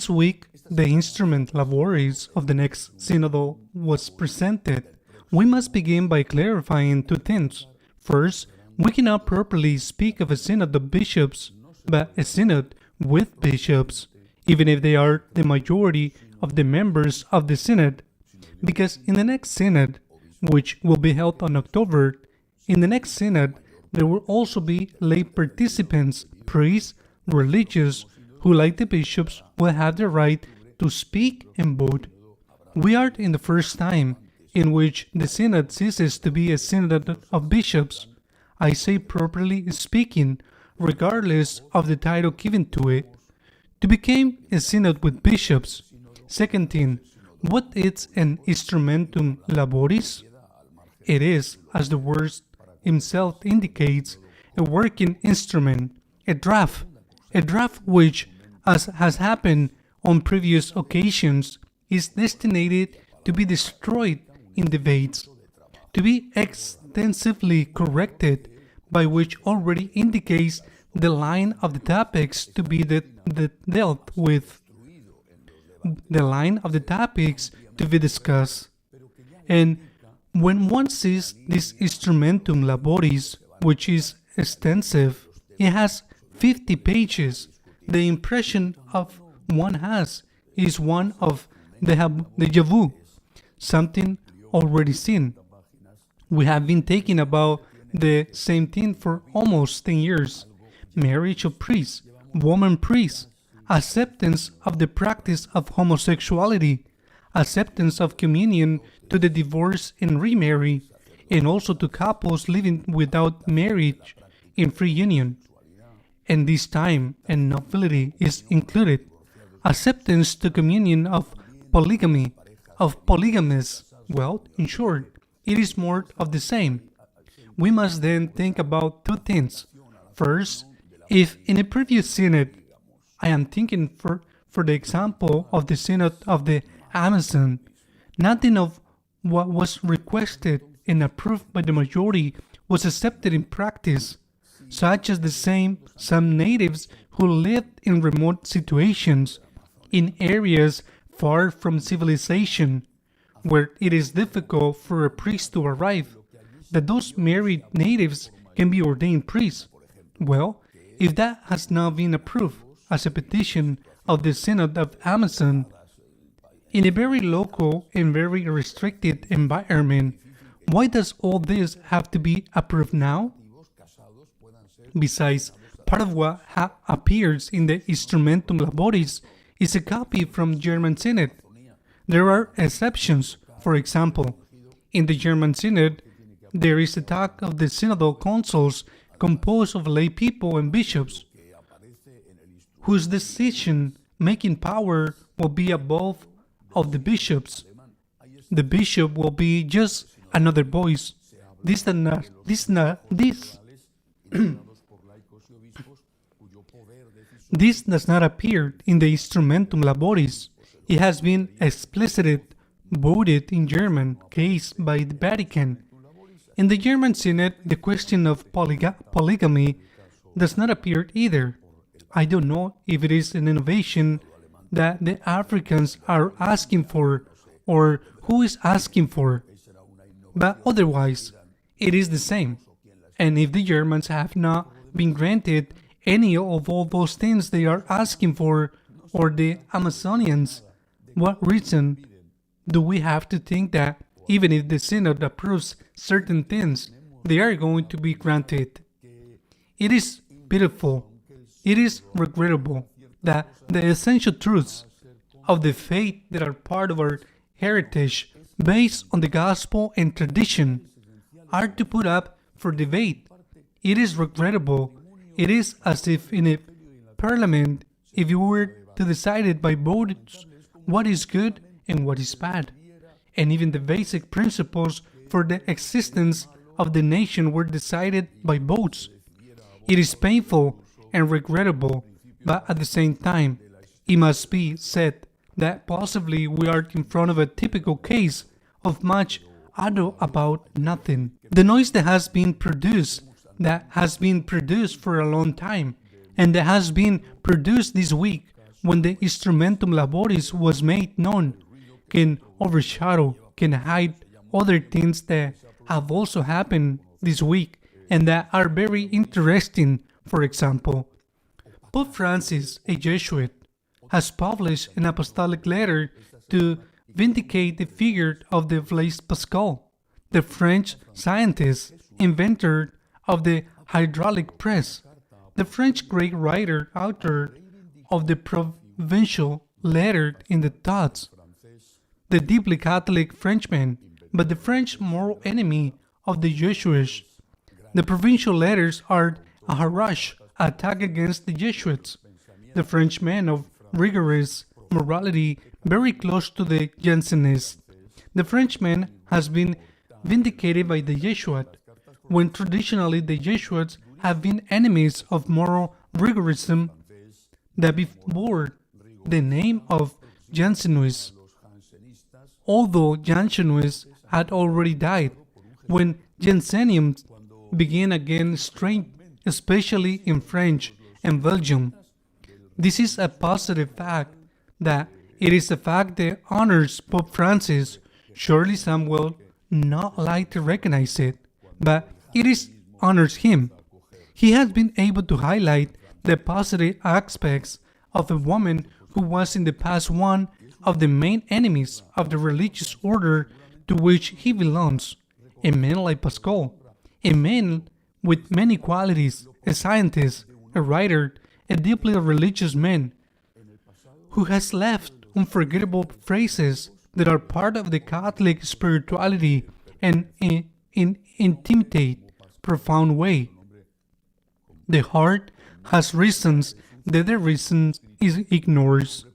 This week, the instrument laboris of the next synod was presented. We must begin by clarifying two things. First, we cannot properly speak of a synod of bishops, but a synod with bishops, even if they are the majority of the members of the synod, because in the next synod, which will be held on October, in the next synod, there will also be lay participants, priests, religious, who, like the bishops, will have the right to speak and vote. We are in the first time in which the synod ceases to be a synod of bishops. I say properly speaking, regardless of the title given to it, to become a synod with bishops. Second thing, what is an instrumentum laboris? It is, as the word himself indicates, a working instrument, a draft which, as has happened on previous occasions, is destined to be destroyed in debates, to be extensively corrected, by which already indicates the line of the topics to be dealt with, the line of the topics to be discussed. And when one sees this instrumentum laboris, which is extensive, it has 50 pages, the impression of one has is one of deja vu, something already seen. We have been talking about the same thing for almost 10 years. Marriage of priests, woman priests, acceptance of the practice of homosexuality, acceptance of communion to the divorce and remarry, and also to couples living without marriage in free union. And this time and nobility is included. Acceptance to communion of polygamy, of polygamous. Well, in short, it is more of the same. We must then think about two things. First, if in a previous synod, I am thinking for the example of the synod of the Amazon, nothing of what was requested and approved by the majority was accepted in practice, such as some natives who lived in remote situations, in areas far from civilization, where it is difficult for a priest to arrive, that those married natives can be ordained priests. Well, if that has not been approved as a petition of the Synod of Amazon, in a very local and very restricted environment, why does all this have to be approved now? Besides, part of what appears in the Instrumentum Laboris is a copy from German Synod. There are exceptions. For example, in the German Synod, there is a talk of the synodal councils composed of lay people and bishops, whose decision-making power will be above of the bishops. The bishop will be just another voice. This does not appear in the Instrumentum Laboris. It has been explicitly voted in German case by the Vatican. In the German Synod, the question of polygamy does not appear either. I don't know if it is an innovation that the Africans are asking for or who is asking for, but otherwise it is the same. And if the Germans have not been granted any of all those things they are asking for, or the Amazonians, what reason do we have to think that even if the Synod approves certain things, they are going to be granted? It is pitiful, it is regrettable that the essential truths of the faith that are part of our heritage, based on the gospel and tradition, are to put up for debate. It is regrettable. It is as if in a parliament, if you were to decide it by votes what is good and what is bad, and even the basic principles for the existence of the nation were decided by votes. It is painful and regrettable, but at the same time, it must be said that possibly we are in front of a typical case of much ado about nothing. The noise that has been produced for a long time, and that has been produced this week, when the instrumentum laboris was made known, can overshadow, can hide other things that have also happened this week and that are very interesting. For example, Pope Francis, a Jesuit, has published an apostolic letter to vindicate the figure of the Blaise Pascal, the French scientist, inventor of the hydraulic press, the French great writer, author of the provincial letter in the thoughts, the deeply Catholic Frenchman, but the French moral enemy of the Jesuits. The provincial letters are a harsh attack against the Jesuits, the Frenchmen of rigorous morality very close to the Jansenists. The Frenchman has been vindicated by the Jesuit, when traditionally the Jesuits have been enemies of moral rigorism that before the name of Jansenism. Although Jansenism had already died, when Jansenism began again strength, especially in French and Belgium. This is a positive fact, that it is a fact that honors Pope Francis. Surely some will not like to recognize it, but it is honors him. He has been able to highlight the positive aspects of a woman who was in the past one of the main enemies of the religious order to which he belongs, a man like Pascal, a man with many qualities, a scientist, a writer, a deeply religious man, who has left unforgettable phrases that are part of the Catholic spirituality and in intimate, profound way. The heart has reasons that the reason ignores,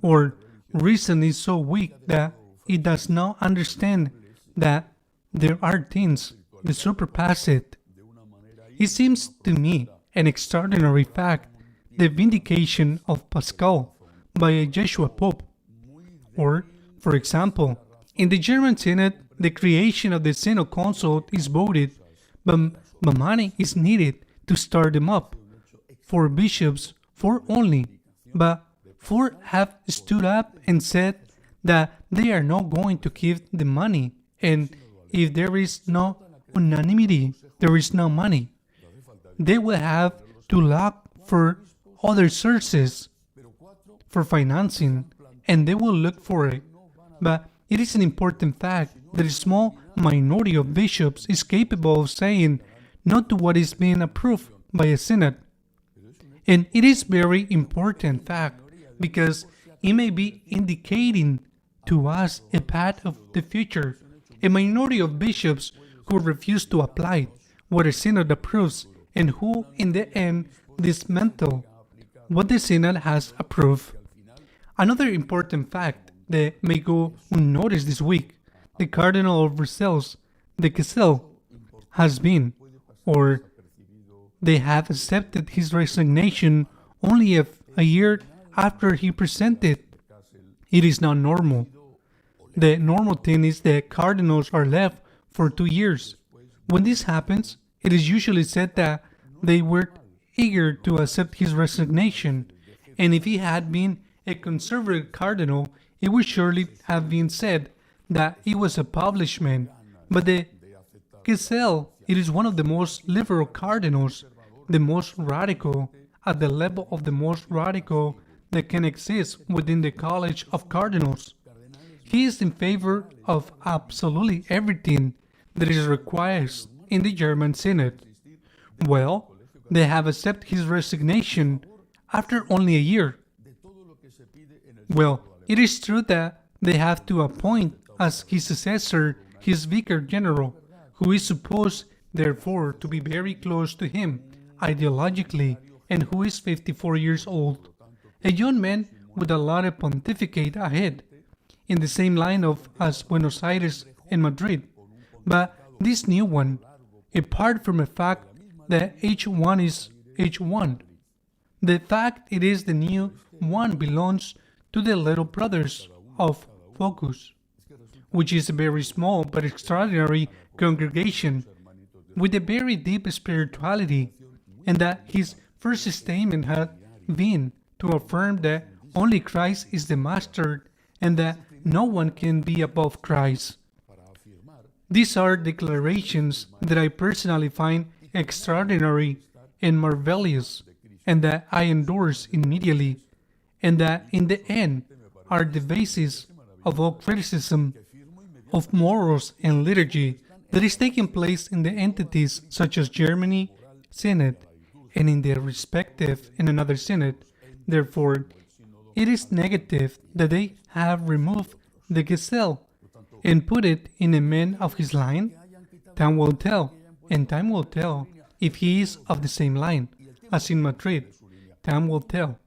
or reason is so weak that it does not understand that there are things that surpass it. It seems to me an extraordinary fact, the vindication of Pascal by a Jesuit pope. Or, for example, in the German Synod, the creation of the Synod Council is voted, but money is needed to start them up. 4 bishops, 4 only, but 4 have stood up and said that they are not going to give the money, and if there is no unanimity, there is no money. They will have to look for other sources for financing, and they will look for it. But it is an important fact that a small minority of bishops is capable of saying no to what is being approved by a synod. And it is very important fact because it may be indicating to us a path of the future. A minority of bishops who refuse to apply what a synod approves and who in the end dismantle what the synod has approved. Another important fact that may go unnoticed this week, the Cardinal of Brussels, the Kessel, has been, or they have accepted his resignation only a year after he presented. It is not normal. The normal thing is that cardinals are left for 2 years. When this happens, it is usually said that they were eager to accept his resignation, and if he had been a conservative cardinal, it would surely have been said that he was a published man. But the Kessel, it is one of the most liberal cardinals, the most radical, at the level of the most radical that can exist within the College of Cardinals. He is in favor of absolutely everything that is required in the German Synod. Well, they have accepted his resignation after only a year. Well, it is true that they have to appoint as his successor his vicar general, who is supposed, therefore, to be very close to him ideologically and who is 54 years old. A young man with a lot of pontificate ahead, in the same line of as Buenos Aires and Madrid. But this new one, apart from the fact that H1 is H1, the fact it is the new one belongs to the little brothers of Focus, which is a very small but extraordinary congregation with a very deep spirituality, and that his first statement had been to affirm that only Christ is the master and that no one can be above Christ. These are declarations that I personally find extraordinary and marvelous, and that I endorse immediately, and that in the end are the basis of all criticism of morals and liturgy that is taking place in the entities such as Germany, synod, and in their respective and another synod. Therefore, it is negative that they have removed the Gesell and put it in a man of his line. Time will tell, and time will tell if he is of the same line as in Madrid. Time will tell.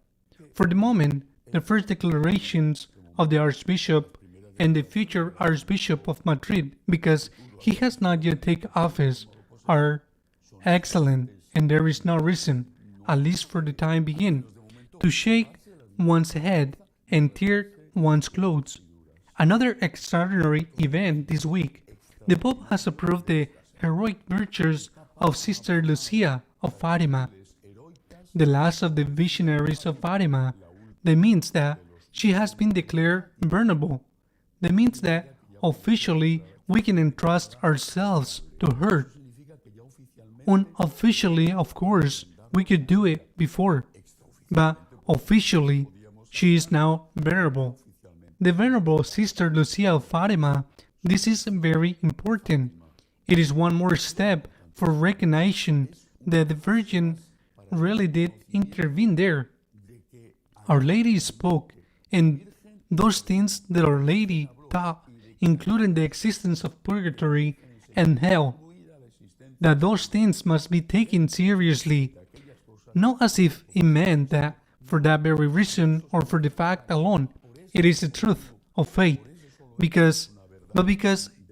For the moment, the first declarations of the Archbishop and the future Archbishop of Madrid, because he has not yet taken office, are excellent, and there is no reason, at least for the time being, to shake one's head and tear one's clothes. Another extraordinary event this week, the Pope has approved the heroic virtues of Sister Lucia of Fatima, the last of the visionaries of Fatima. That means that she has been declared venerable. That means that officially we can entrust ourselves to her. Unofficially, of course, we could do it before, but officially she is now venerable. The Venerable Sister Lucia of Fatima, this is very important. It is one more step for recognition that the Virgin really did intervene there. Our Lady spoke, and those things that Our Lady taught, including the existence of purgatory and hell, that those things must be taken seriously, not as if it meant that for that very reason or for the fact alone. It is the truth of faith, because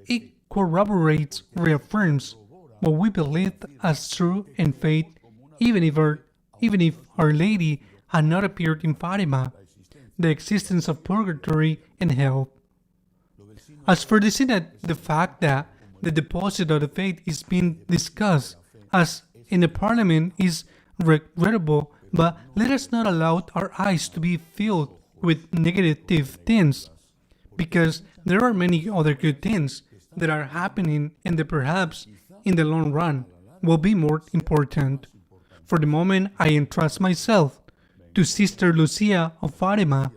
it corroborates, reaffirms what we believe as true and faith, even if Our Lady had not appeared in Fatima, the existence of purgatory and hell. As for the synod, the fact that the deposit of the faith is being discussed as in the parliament is regrettable, but let us not allow our eyes to be filled with negative things, because there are many other good things that are happening and that perhaps in the long run will be more important. For the moment, I entrust myself to Sister Lucia of Fatima,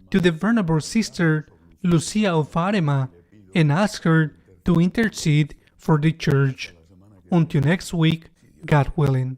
to the Venerable Sister Lucia of Fatima, and ask her to intercede for the Church. Until next week, God willing.